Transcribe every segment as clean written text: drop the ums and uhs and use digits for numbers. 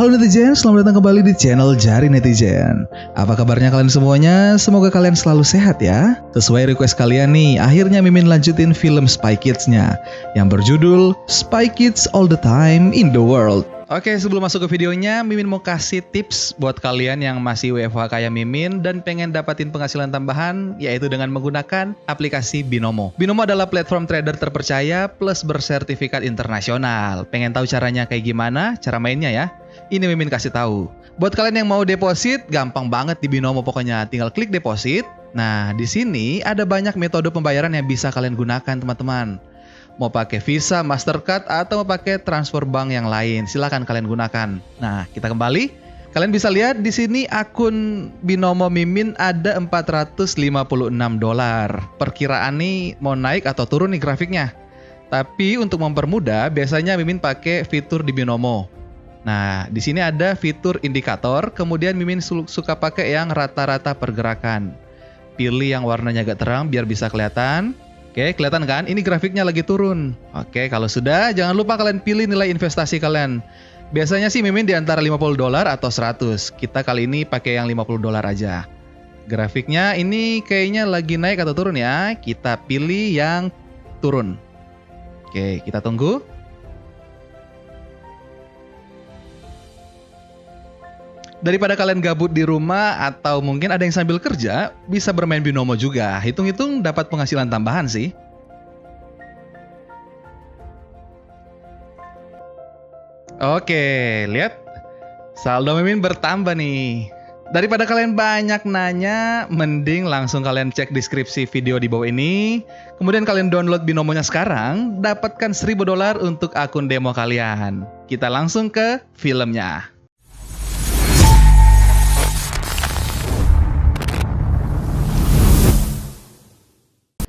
Halo netizen, selamat datang kembali di channel Jari Netizen. Apa kabarnya kalian semuanya? Semoga kalian selalu sehat ya. Sesuai request kalian nih, akhirnya Mimin lanjutin film Spy Kids-nya yang berjudul Spy Kids All the Time in the World. Oke, sebelum masuk ke videonya, Mimin mau kasih tips buat kalian yang masih WFH kayak Mimin dan pengen dapatin penghasilan tambahan, yaitu dengan menggunakan aplikasi Binomo. Binomo adalah platform trader terpercaya plus bersertifikat internasional. Pengen tahu caranya kayak gimana? Cara mainnya ya? Ini Mimin kasih tahu. Buat kalian yang mau deposit, gampang banget di Binomo pokoknya. Tinggal klik deposit. Nah, di sini ada banyak metode pembayaran yang bisa kalian gunakan, teman-teman. Mau pakai Visa, Mastercard, atau mau pakai transfer bank yang lain, silakan kalian gunakan. Nah, kita kembali. Kalian bisa lihat di sini akun Binomo Mimin ada $456. Perkiraan nih mau naik atau turun nih grafiknya. Tapi untuk mempermudah, biasanya Mimin pakai fitur di Binomo. Nah, di sini ada fitur indikator, kemudian Mimin suka pakai yang rata-rata pergerakan. Pilih yang warnanya agak terang biar bisa kelihatan. Oke, kelihatan kan? Ini grafiknya lagi turun. Oke, kalau sudah, jangan lupa kalian pilih nilai investasi kalian. Biasanya sih Mimin di antara $50 atau 100. Kita kali ini pakai yang $50 aja. Grafiknya ini kayaknya lagi naik atau turun ya. Kita pilih yang turun. Oke, kita tunggu. Daripada kalian gabut di rumah atau mungkin ada yang sambil kerja, bisa bermain Binomo juga. Hitung-hitung dapat penghasilan tambahan sih. Oke, lihat. Saldo Mimin bertambah nih. Daripada kalian banyak nanya, mending langsung kalian cek deskripsi video di bawah ini. Kemudian kalian download Binomonya sekarang, dapatkan $1000 untuk akun demo kalian. Kita langsung ke filmnya.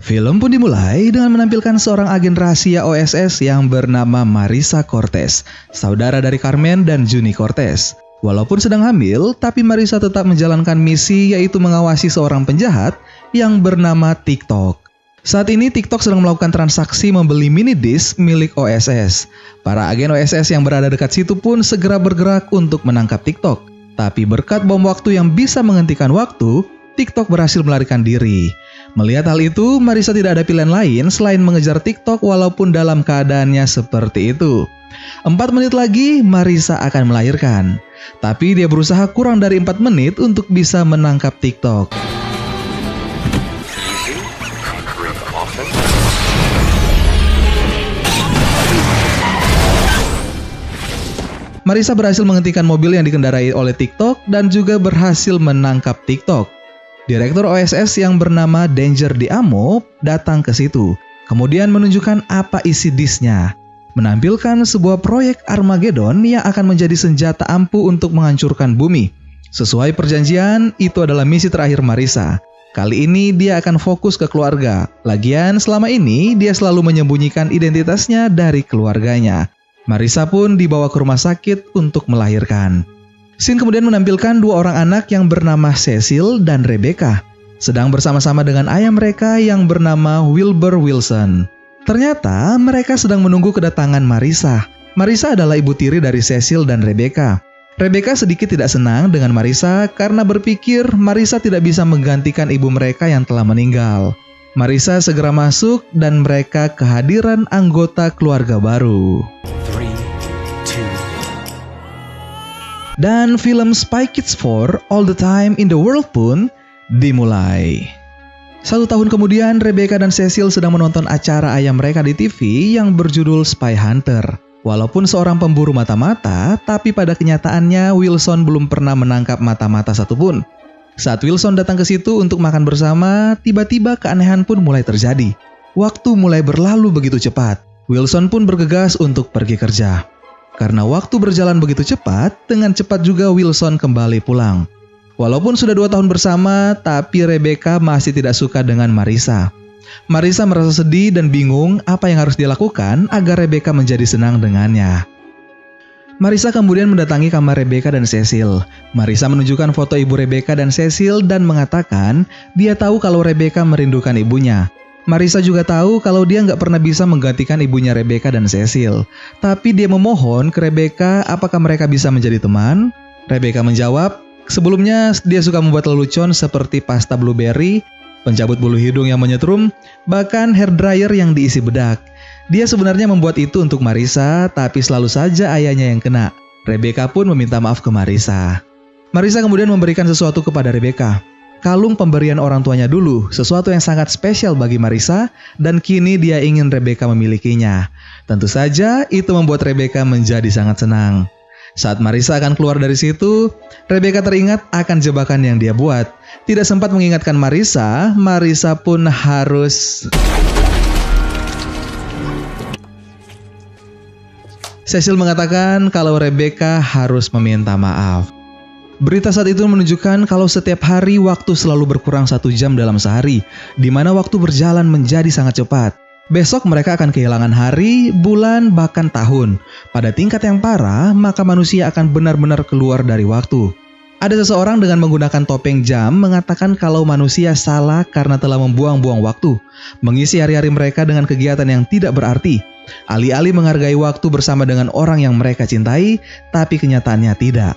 Film pun dimulai dengan menampilkan seorang agen rahasia OSS yang bernama Marisa Cortez, saudara dari Carmen dan Juni Cortez. Walaupun sedang hamil, tapi Marisa tetap menjalankan misi yaitu mengawasi seorang penjahat yang bernama TikTok. Saat ini TikTok sedang melakukan transaksi membeli mini disk milik OSS. Para agen OSS yang berada dekat situ pun segera bergerak untuk menangkap TikTok. Tapi berkat bom waktu yang bisa menghentikan waktu, TikTok berhasil melarikan diri. Melihat hal itu, Marisa tidak ada pilihan lain selain mengejar TikTok walaupun dalam keadaannya seperti itu. 4 menit lagi, Marisa akan melahirkan. Tapi dia berusaha kurang dari 4 menit untuk bisa menangkap TikTok. Marisa berhasil menghentikan mobil yang dikendarai oleh TikTok dan juga berhasil menangkap TikTok. Direktur OSS yang bernama Danger Diamo datang ke situ, kemudian menunjukkan apa isi disknya. Menampilkan sebuah proyek Armageddon yang akan menjadi senjata ampuh untuk menghancurkan bumi. Sesuai perjanjian, itu adalah misi terakhir Marisa. Kali ini dia akan fokus ke keluarga. Lagian selama ini dia selalu menyembunyikan identitasnya dari keluarganya. Marisa pun dibawa ke rumah sakit untuk melahirkan. Scene kemudian menampilkan 2 orang anak yang bernama Cecil dan Rebecca, sedang bersama-sama dengan ayah mereka yang bernama Wilbur Wilson. Ternyata mereka sedang menunggu kedatangan Marisa. Marisa adalah ibu tiri dari Cecil dan Rebecca. Rebecca sedikit tidak senang dengan Marisa karena berpikir Marisa tidak bisa menggantikan ibu mereka yang telah meninggal. Marisa segera masuk dan mereka kehadiran anggota keluarga baru. Dan film Spy Kids 4 All the Time in the World pun dimulai. 1 tahun kemudian, Rebecca dan Cecil sedang menonton acara ayah mereka di TV yang berjudul Spy Hunter. Walaupun seorang pemburu mata-mata, tapi pada kenyataannya Wilson belum pernah menangkap mata-mata satupun. Saat Wilson datang ke situ untuk makan bersama, tiba-tiba keanehan pun mulai terjadi. Waktu mulai berlalu begitu cepat. Wilson pun bergegas untuk pergi kerja. Karena waktu berjalan begitu cepat, dengan cepat juga Wilson kembali pulang. Walaupun sudah 2 tahun bersama, tapi Rebecca masih tidak suka dengan Marisa. Marisa merasa sedih dan bingung apa yang harus dilakukan agar Rebecca menjadi senang dengannya. Marisa kemudian mendatangi kamar Rebecca dan Cecil. Marisa menunjukkan foto ibu Rebecca dan Cecil dan mengatakan dia tahu kalau Rebecca merindukan ibunya. Marissa juga tahu kalau dia nggak pernah bisa menggantikan ibunya Rebecca dan Cecil. Tapi dia memohon ke Rebecca apakah mereka bisa menjadi teman. Rebecca menjawab, sebelumnya dia suka membuat lelucon seperti pasta blueberry, pencabut bulu hidung yang menyetrum, bahkan hair dryer yang diisi bedak. Dia sebenarnya membuat itu untuk Marissa, tapi selalu saja ayahnya yang kena. Rebecca pun meminta maaf ke Marissa. Marissa kemudian memberikan sesuatu kepada Rebecca. Kalung pemberian orang tuanya dulu, sesuatu yang sangat spesial bagi Marissa, dan kini dia ingin Rebecca memilikinya. Tentu saja itu membuat Rebecca menjadi sangat senang. Saat Marissa akan keluar dari situ, Rebecca teringat akan jebakan yang dia buat. Tidak sempat mengingatkan Marissa, Marissa pun harus... Cecil mengatakan kalau Rebecca harus meminta maaf. Berita saat itu menunjukkan kalau setiap hari waktu selalu berkurang 1 jam dalam sehari, di mana waktu berjalan menjadi sangat cepat. Besok mereka akan kehilangan hari, bulan, bahkan tahun. Pada tingkat yang parah, maka manusia akan benar-benar keluar dari waktu. Ada seseorang dengan menggunakan topeng jam mengatakan kalau manusia salah karena telah membuang-buang waktu, mengisi hari-hari mereka dengan kegiatan yang tidak berarti, alih-alih menghargai waktu bersama dengan orang yang mereka cintai, tapi kenyataannya tidak.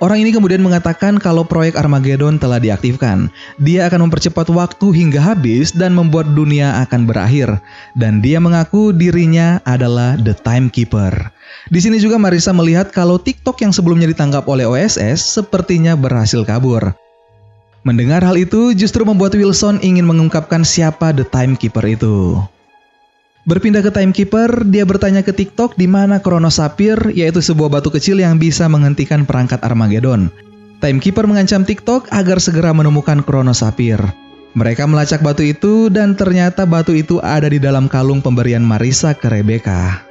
Orang ini kemudian mengatakan kalau proyek Armageddon telah diaktifkan. Dia akan mempercepat waktu hingga habis dan membuat dunia akan berakhir. Dan dia mengaku dirinya adalah The Timekeeper. Di sini juga Marissa melihat kalau TikTok yang sebelumnya ditangkap oleh OSS sepertinya berhasil kabur. Mendengar hal itu justru membuat Wilson ingin mengungkapkan siapa The Timekeeper itu. Berpindah ke Timekeeper, dia bertanya ke TikTok di mana Kronos Sapphire, yaitu sebuah batu kecil yang bisa menghentikan perangkat Armageddon. Timekeeper mengancam TikTok agar segera menemukan Kronos Sapphire. Mereka melacak batu itu dan ternyata batu itu ada di dalam kalung pemberian Marissa ke Rebecca.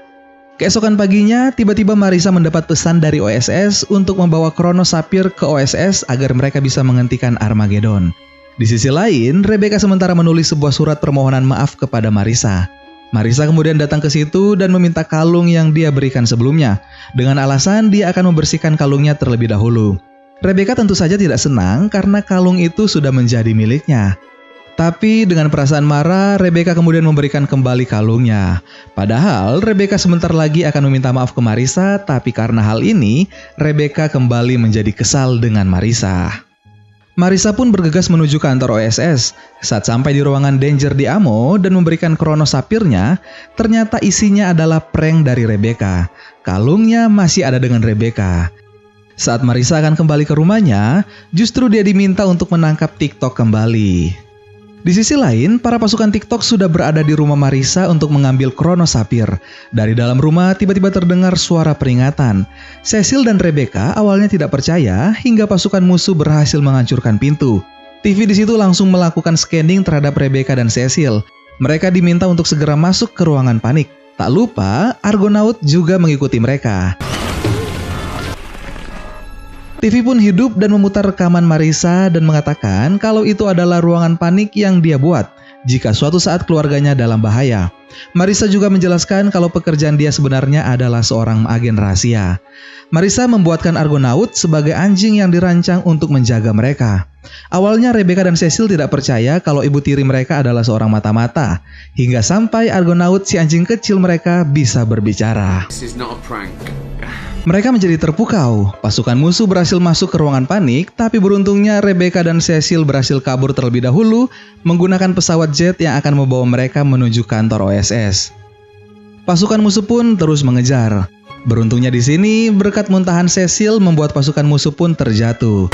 Keesokan paginya, tiba-tiba Marissa mendapat pesan dari OSS untuk membawa Kronos Sapphire ke OSS agar mereka bisa menghentikan Armageddon. Di sisi lain, Rebecca sementara menulis sebuah surat permohonan maaf kepada Marissa. Marissa kemudian datang ke situ dan meminta kalung yang dia berikan sebelumnya, dengan alasan dia akan membersihkan kalungnya terlebih dahulu. Rebecca tentu saja tidak senang karena kalung itu sudah menjadi miliknya. Tapi dengan perasaan marah, Rebecca kemudian memberikan kembali kalungnya. Padahal Rebecca sebentar lagi akan meminta maaf ke Marissa, tapi karena hal ini, Rebecca kembali menjadi kesal dengan Marissa. Marissa pun bergegas menuju kantor OSS. Saat sampai di ruangan Danger di Amo dan memberikan Kronos Sapphire-nya, ternyata isinya adalah prank dari Rebecca. Kalungnya masih ada dengan Rebecca. Saat Marissa akan kembali ke rumahnya, justru dia diminta untuk menangkap TikTok kembali. Di sisi lain, para pasukan TikTok sudah berada di rumah Marissa untuk mengambil Kronos Sapphire. Dari dalam rumah tiba-tiba terdengar suara peringatan. Cecil dan Rebecca awalnya tidak percaya hingga pasukan musuh berhasil menghancurkan pintu. TV di situ langsung melakukan scanning terhadap Rebecca dan Cecil. Mereka diminta untuk segera masuk ke ruangan panik. Tak lupa, Argonaut juga mengikuti mereka. TV pun hidup dan memutar rekaman Marissa dan mengatakan kalau itu adalah ruangan panik yang dia buat jika suatu saat keluarganya dalam bahaya. Marissa juga menjelaskan kalau pekerjaan dia sebenarnya adalah seorang agen rahasia. Marissa membuatkan Argonaut sebagai anjing yang dirancang untuk menjaga mereka. Awalnya Rebecca dan Cecil tidak percaya kalau ibu tiri mereka adalah seorang mata-mata, hingga sampai Argonaut, si anjing kecil mereka, bisa berbicara. This is not a prank. Mereka menjadi terpukau. Pasukan musuh berhasil masuk ke ruangan panik, tapi beruntungnya Rebecca dan Cecil berhasil kabur terlebih dahulu menggunakan pesawat jet yang akan membawa mereka menuju kantor OSS. Pasukan musuh pun terus mengejar. Beruntungnya di sini, berkat muntahan Cecil membuat pasukan musuh pun terjatuh.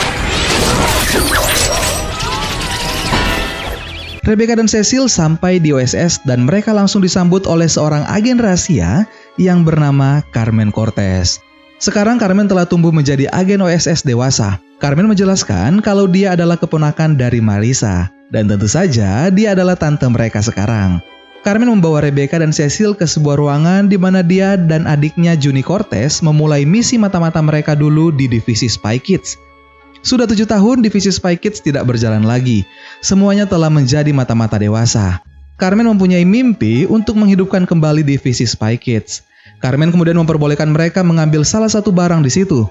Rebecca dan Cecil sampai di OSS dan mereka langsung disambut oleh seorang agen rahasia yang bernama Carmen Cortez. Sekarang Carmen telah tumbuh menjadi agen OSS dewasa. Carmen menjelaskan kalau dia adalah keponakan dari Marissa. Dan tentu saja dia adalah tante mereka sekarang. Carmen membawa Rebecca dan Cecil ke sebuah ruangan di mana dia dan adiknya Juni Cortez memulai misi mata-mata mereka dulu di divisi Spy Kids. Sudah 7 tahun divisi Spy Kids tidak berjalan lagi. Semuanya telah menjadi mata-mata dewasa. Carmen mempunyai mimpi untuk menghidupkan kembali divisi Spy Kids. Carmen kemudian memperbolehkan mereka mengambil salah satu barang di situ.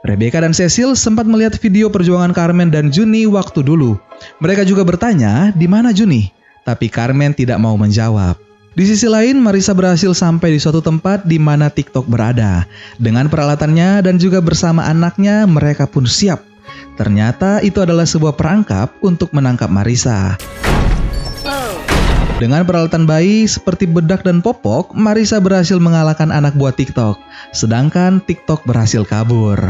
Rebecca dan Cecil sempat melihat video perjuangan Carmen dan Juni waktu dulu. Mereka juga bertanya, di mana Juni? tapi Carmen tidak mau menjawab. Di sisi lain, Marissa berhasil sampai di suatu tempat di mana TikTok berada. Dengan peralatannya dan juga bersama anaknya, mereka pun siap. Ternyata itu adalah sebuah perangkap untuk menangkap Marissa. Dengan peralatan bayi seperti bedak dan popok, Marissa berhasil mengalahkan anak buah TikTok. Sedangkan TikTok berhasil kabur.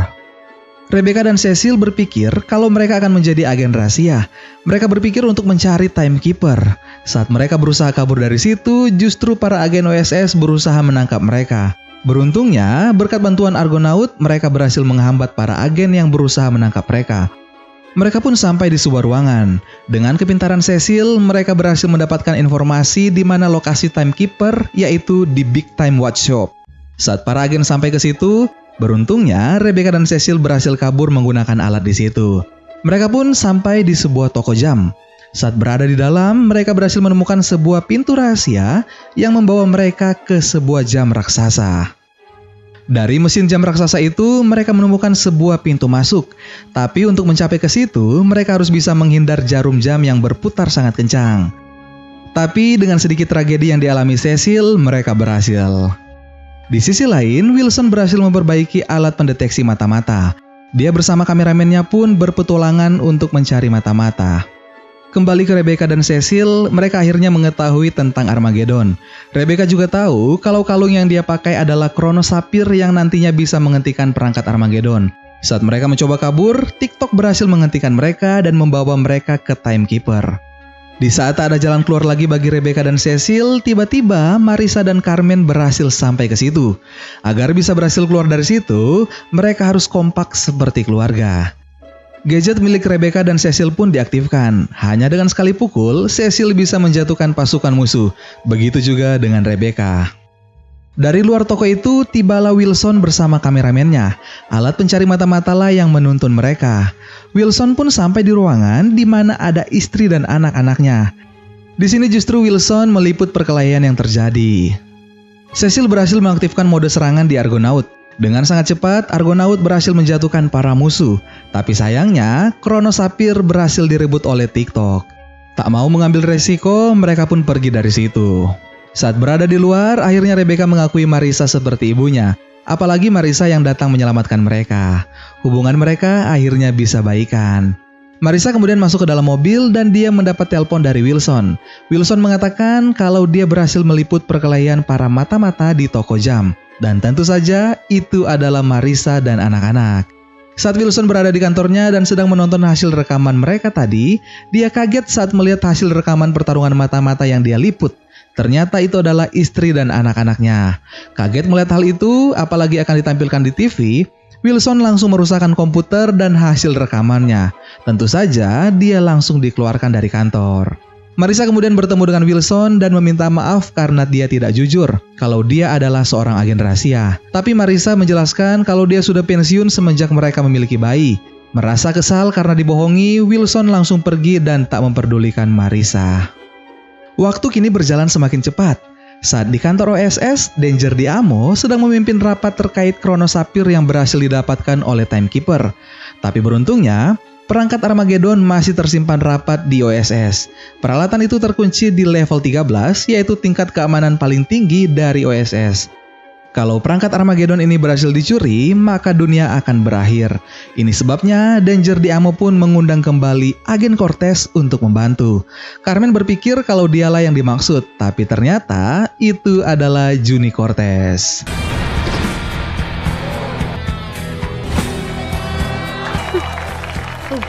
Rebecca dan Cecil berpikir kalau mereka akan menjadi agen rahasia. Mereka berpikir untuk mencari timekeeper. Saat mereka berusaha kabur dari situ, justru para agen OSS berusaha menangkap mereka. Beruntungnya, berkat bantuan Argonaut, mereka berhasil menghambat para agen yang berusaha menangkap mereka. Mereka pun sampai di sebuah ruangan. Dengan kepintaran Cecil, mereka berhasil mendapatkan informasi di mana lokasi timekeeper, yaitu di Big Time Watch Shop. Saat para agen sampai ke situ, beruntungnya Rebecca dan Cecil berhasil kabur menggunakan alat di situ. Mereka pun sampai di sebuah toko jam. Saat berada di dalam, mereka berhasil menemukan sebuah pintu rahasia yang membawa mereka ke sebuah jam raksasa. Dari mesin jam raksasa itu, mereka menemukan sebuah pintu masuk. Tapi untuk mencapai ke situ, mereka harus bisa menghindar jarum jam yang berputar sangat kencang. Tapi dengan sedikit tragedi yang dialami Cecil, mereka berhasil. Di sisi lain, Wilson berhasil memperbaiki alat pendeteksi mata-mata. Dia bersama kameramennya pun berpetualangan untuk mencari mata-mata. Kembali ke Rebecca dan Cecil, mereka akhirnya mengetahui tentang Armageddon. Rebecca juga tahu kalau kalung yang dia pakai adalah Chrono Sapphire yang nantinya bisa menghentikan perangkat Armageddon. Saat mereka mencoba kabur, TikTok berhasil menghentikan mereka dan membawa mereka ke Timekeeper. Di saat tak ada jalan keluar lagi bagi Rebecca dan Cecil, tiba-tiba Marissa dan Carmen berhasil sampai ke situ. Agar bisa berhasil keluar dari situ, mereka harus kompak seperti keluarga. Gadget milik Rebecca dan Cecil pun diaktifkan. Hanya dengan sekali pukul, Cecil bisa menjatuhkan pasukan musuh. Begitu juga dengan Rebecca. Dari luar toko itu, tibalah Wilson bersama kameramennya. Alat pencari mata-mata lah yang menuntun mereka. Wilson pun sampai di ruangan di mana ada istri dan anak-anaknya. Di sini justru Wilson meliput perkelahian yang terjadi. Cecil berhasil mengaktifkan mode serangan di Argonaut. Dengan sangat cepat, Argonaut berhasil menjatuhkan para musuh. Tapi sayangnya, Chrono Sapphire berhasil direbut oleh TikTok. Tak mau mengambil resiko, mereka pun pergi dari situ. Saat berada di luar, akhirnya Rebecca mengakui Marissa seperti ibunya. Apalagi Marissa yang datang menyelamatkan mereka. Hubungan mereka akhirnya bisa baikan. Marissa kemudian masuk ke dalam mobil dan dia mendapat telepon dari Wilson. Wilson mengatakan kalau dia berhasil meliput perkelahian para mata-mata di toko jam. Dan tentu saja itu adalah Marissa dan anak-anak. Saat Wilson berada di kantornya dan sedang menonton hasil rekaman mereka tadi, dia kaget saat melihat hasil rekaman pertarungan mata-mata yang dia liput. Ternyata itu adalah istri dan anak-anaknya. Kaget melihat hal itu, apalagi akan ditampilkan di TV, Wilson langsung merusakkan komputer dan hasil rekamannya. Tentu saja dia langsung dikeluarkan dari kantor. Marissa kemudian bertemu dengan Wilson dan meminta maaf karena dia tidak jujur kalau dia adalah seorang agen rahasia. Tapi Marissa menjelaskan kalau dia sudah pensiun semenjak mereka memiliki bayi. Merasa kesal karena dibohongi, Wilson langsung pergi dan tak memperdulikan Marissa. Waktu kini berjalan semakin cepat. Saat di kantor OSS, Danger Diamo sedang memimpin rapat terkait Chrono Sapphire yang berhasil didapatkan oleh Timekeeper. Tapi beruntungnya, perangkat Armageddon masih tersimpan rapat di OSS. Peralatan itu terkunci di level 13, yaitu tingkat keamanan paling tinggi dari OSS. Kalau perangkat Armageddon ini berhasil dicuri, maka dunia akan berakhir. Ini sebabnya Danger Diamo pun mengundang kembali agen Cortez untuk membantu. Carmen berpikir kalau dialah yang dimaksud, tapi ternyata itu adalah Juni Cortez.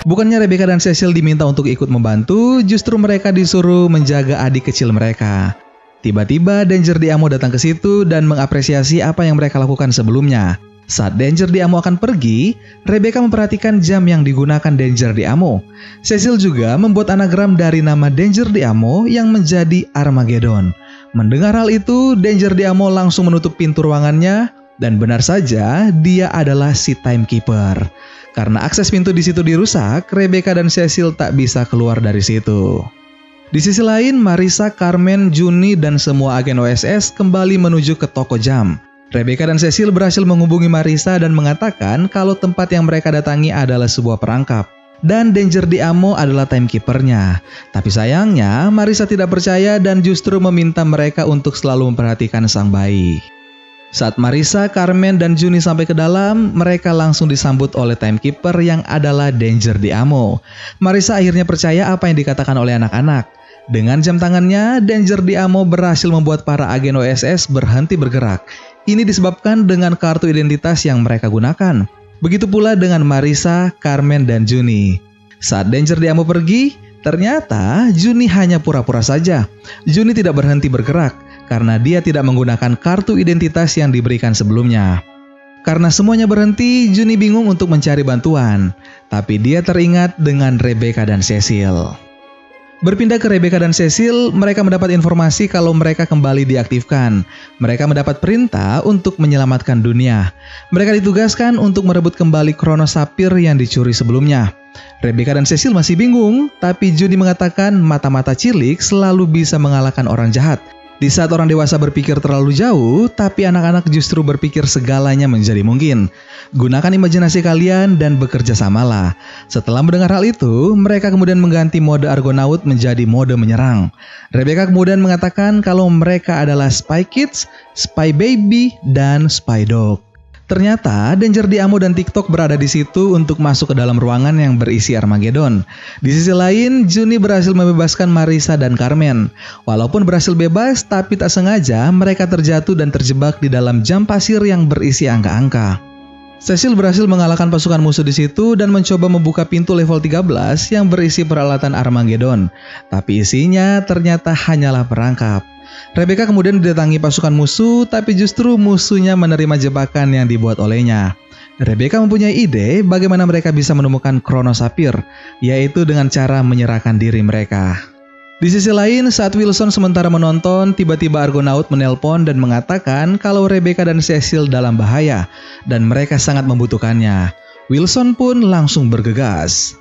Bukannya Rebecca dan Cecil diminta untuk ikut membantu, justru mereka disuruh menjaga adik kecil mereka. Tiba-tiba Danger Diamo datang ke situ dan mengapresiasi apa yang mereka lakukan sebelumnya. Saat Danger Diamo akan pergi, Rebecca memperhatikan jam yang digunakan Danger Diamo. Cecil juga membuat anagram dari nama Danger Diamo yang menjadi Armageddon. Mendengar hal itu, Danger Diamo langsung menutup pintu ruangannya dan benar saja dia adalah si Timekeeper. Karena akses pintu di situ dirusak, Rebecca dan Cecil tak bisa keluar dari situ. Di sisi lain, Marissa, Carmen, Juni, dan semua agen OSS kembali menuju ke toko jam. Rebecca dan Cecil berhasil menghubungi Marissa dan mengatakan kalau tempat yang mereka datangi adalah sebuah perangkap. dan Danger di Amo adalah timekeepernya. Tapi sayangnya Marissa tidak percaya dan justru meminta mereka untuk selalu memperhatikan sang bayi. Saat Marissa, Carmen, dan Juni sampai ke dalam, mereka langsung disambut oleh timekeeper yang adalah Danger di Amo. Marissa akhirnya percaya apa yang dikatakan oleh anak-anak. Dengan jam tangannya, Danger di Amo berhasil membuat para agen OSS berhenti bergerak. Ini disebabkan dengan kartu identitas yang mereka gunakan. Begitu pula dengan Marissa, Carmen, dan Juni. Saat Danger di Amo pergi, ternyata Juni hanya pura-pura saja. Juni tidak berhenti bergerak karena dia tidak menggunakan kartu identitas yang diberikan sebelumnya. Karena semuanya berhenti, Juni bingung untuk mencari bantuan. Tapi dia teringat dengan Rebecca dan Cecil. Berpindah ke Rebecca dan Cecil, mereka mendapat informasi kalau mereka kembali diaktifkan. Mereka mendapat perintah untuk menyelamatkan dunia. Mereka ditugaskan untuk merebut kembali Kronos Sapphire yang dicuri sebelumnya. Rebecca dan Cecil masih bingung, tapi Juni mengatakan mata-mata cilik selalu bisa mengalahkan orang jahat. Di saat orang dewasa berpikir terlalu jauh, tapi anak-anak justru berpikir segalanya menjadi mungkin. Gunakan imajinasi kalian dan bekerja samalah. Setelah mendengar hal itu, mereka kemudian mengganti mode Argonaut menjadi mode menyerang. Rebecca kemudian mengatakan kalau mereka adalah Spy Kids, Spy Baby, dan Spy Dog. Ternyata Danger di Amo dan TikTok berada di situ untuk masuk ke dalam ruangan yang berisi Armageddon. Di sisi lain, Juni berhasil membebaskan Marissa dan Carmen. Walaupun berhasil bebas, tapi tak sengaja mereka terjatuh dan terjebak di dalam jam pasir yang berisi angka-angka. Cecil berhasil mengalahkan pasukan musuh di situ dan mencoba membuka pintu level 13 yang berisi peralatan Armageddon. Tapi isinya ternyata hanyalah perangkap. Rebecca kemudian didatangi pasukan musuh, tapi justru musuhnya menerima jebakan yang dibuat olehnya. Rebecca mempunyai ide bagaimana mereka bisa menemukan Kronos Sapphire, yaitu dengan cara menyerahkan diri mereka. Di sisi lain, saat Wilson sementara menonton, tiba-tiba Argonaut menelpon dan mengatakan kalau Rebecca dan Cecil dalam bahaya, dan mereka sangat membutuhkannya. Wilson pun langsung bergegas.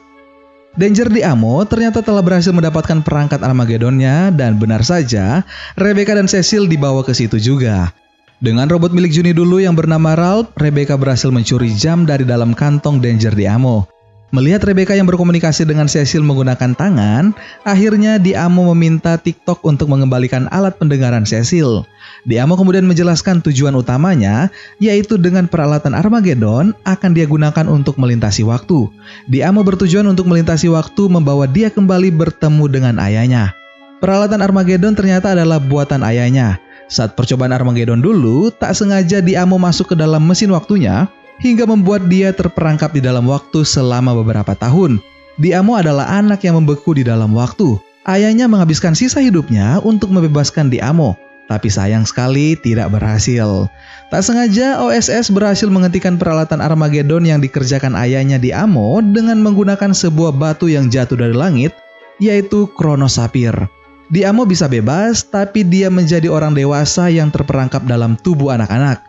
Danger di Amo ternyata telah berhasil mendapatkan perangkat Armageddonnya dan benar saja Rebecca dan Cecil dibawa ke situ juga. Dengan robot milik Juni dulu yang bernama Ralph, Rebecca berhasil mencuri jam dari dalam kantong Danger di Amo. Melihat Rebecca yang berkomunikasi dengan Cecil menggunakan tangan, akhirnya Di Amo meminta TikTok untuk mengembalikan alat pendengaran Cecil. Di Amo kemudian menjelaskan tujuan utamanya, yaitu dengan peralatan Armageddon akan dia gunakan untuk melintasi waktu. Di Amo bertujuan untuk melintasi waktu membawa dia kembali bertemu dengan ayahnya. Peralatan Armageddon ternyata adalah buatan ayahnya. Saat percobaan Armageddon dulu, tak sengaja Di Amo masuk ke dalam mesin waktunya, hingga membuat dia terperangkap di dalam waktu selama beberapa tahun. Di Amo adalah anak yang membeku di dalam waktu. Ayahnya menghabiskan sisa hidupnya untuk membebaskan Di Amo, tapi sayang sekali tidak berhasil. Tak sengaja OSS berhasil menghentikan peralatan Armageddon yang dikerjakan ayahnya Di Amo dengan menggunakan sebuah batu yang jatuh dari langit, yaitu Kronos Sapphire. Di Amo bisa bebas, tapi dia menjadi orang dewasa yang terperangkap dalam tubuh anak-anak.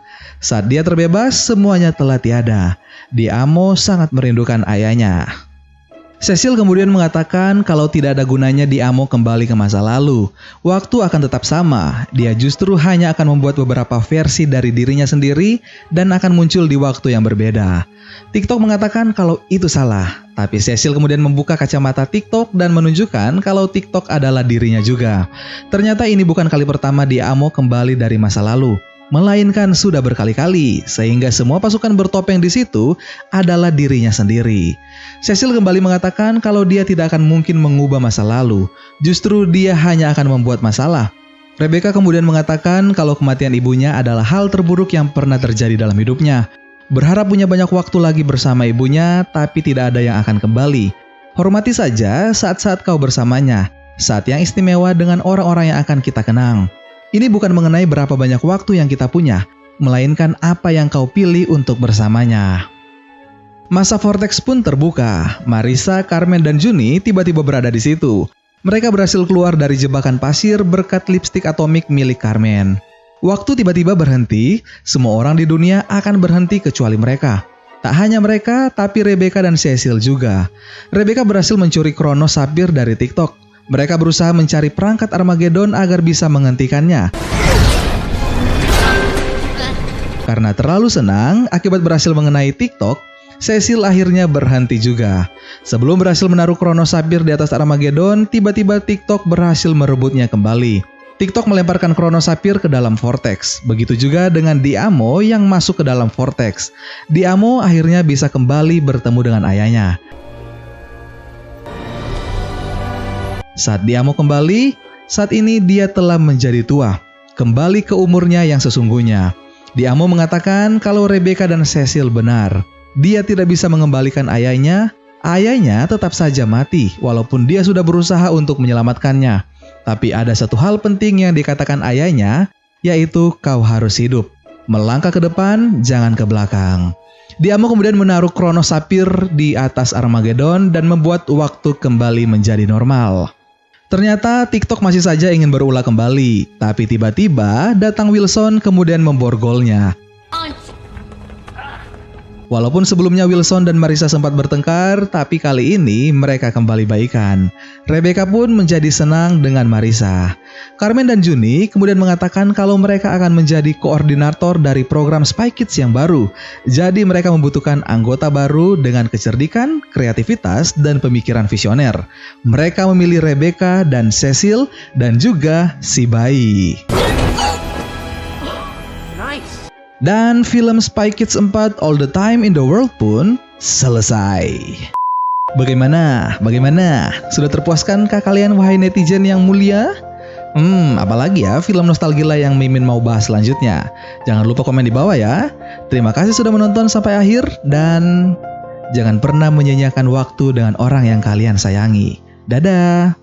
Saat dia terbebas, semuanya telah tiada. Di Amo sangat merindukan ayahnya. Cecil kemudian mengatakan kalau tidak ada gunanya Di Amo kembali ke masa lalu. Waktu akan tetap sama, dia justru hanya akan membuat beberapa versi dari dirinya sendiri dan akan muncul di waktu yang berbeda. TikTok mengatakan kalau itu salah, tapi Cecil kemudian membuka kacamata TikTok dan menunjukkan kalau TikTok adalah dirinya juga. Ternyata ini bukan kali pertama Di Amo kembali dari masa lalu, melainkan sudah berkali-kali, sehingga semua pasukan bertopeng di situ adalah dirinya sendiri. Cecil kembali mengatakan kalau dia tidak akan mungkin mengubah masa lalu, justru dia hanya akan membuat masalah. Rebecca kemudian mengatakan kalau kematian ibunya adalah hal terburuk yang pernah terjadi dalam hidupnya. Berharap punya banyak waktu lagi bersama ibunya, tapi tidak ada yang akan kembali. Hormati saja saat-saat kau bersamanya, saat yang istimewa dengan orang-orang yang akan kita kenang. Ini bukan mengenai berapa banyak waktu yang kita punya, melainkan apa yang kau pilih untuk bersamanya. Masa Vortex pun terbuka. Marissa, Carmen, dan Juni tiba-tiba berada di situ. Mereka berhasil keluar dari jebakan pasir berkat lipstik atomik milik Carmen. Waktu tiba-tiba berhenti, semua orang di dunia akan berhenti kecuali mereka. Tak hanya mereka, tapi Rebecca dan Cecil juga. Rebecca berhasil mencuri Kronos Sapphire dari TikTok. Mereka berusaha mencari perangkat Armageddon agar bisa menghentikannya. Karena terlalu senang akibat berhasil mengenai TikTok, Cecil akhirnya berhenti juga. Sebelum berhasil menaruh Kronosapir di atas Armageddon, tiba-tiba TikTok berhasil merebutnya kembali. TikTok melemparkan Kronosapir ke dalam vortex. Begitu juga dengan Diamo yang masuk ke dalam vortex. Diamo akhirnya bisa kembali bertemu dengan ayahnya. Saat Diamo kembali, saat ini dia telah menjadi tua, kembali ke umurnya yang sesungguhnya. Diamo mengatakan kalau Rebecca dan Cecil benar. Dia tidak bisa mengembalikan ayahnya. Ayahnya tetap saja mati walaupun dia sudah berusaha untuk menyelamatkannya. Tapi ada satu hal penting yang dikatakan ayahnya, yaitu kau harus hidup. Melangkah ke depan, jangan ke belakang. Diamo kemudian menaruh Kronosapir di atas Armageddon dan membuat waktu kembali menjadi normal. Ternyata TikTok masih saja ingin berulah kembali, tapi tiba-tiba datang Wilson kemudian memborgolnya. Walaupun sebelumnya Wilson dan Marissa sempat bertengkar, tapi kali ini mereka kembali baikan. Rebecca pun menjadi senang dengan Marissa. Carmen dan Juni kemudian mengatakan kalau mereka akan menjadi koordinator dari program Spy Kids yang baru. Jadi mereka membutuhkan anggota baru dengan kecerdikan, kreativitas, dan pemikiran visioner. Mereka memilih Rebecca dan Cecil dan juga si bayi. Dan film Spy Kids 4 All the Time in the World pun selesai. Bagaimana? Sudah terpuaskankah kalian wahai netizen yang mulia? Apalagi ya film nostalgia yang Mimin mau bahas selanjutnya? Jangan lupa komen di bawah ya. Terima kasih sudah menonton sampai akhir dan jangan pernah menyanyiakan waktu dengan orang yang kalian sayangi. Dadah!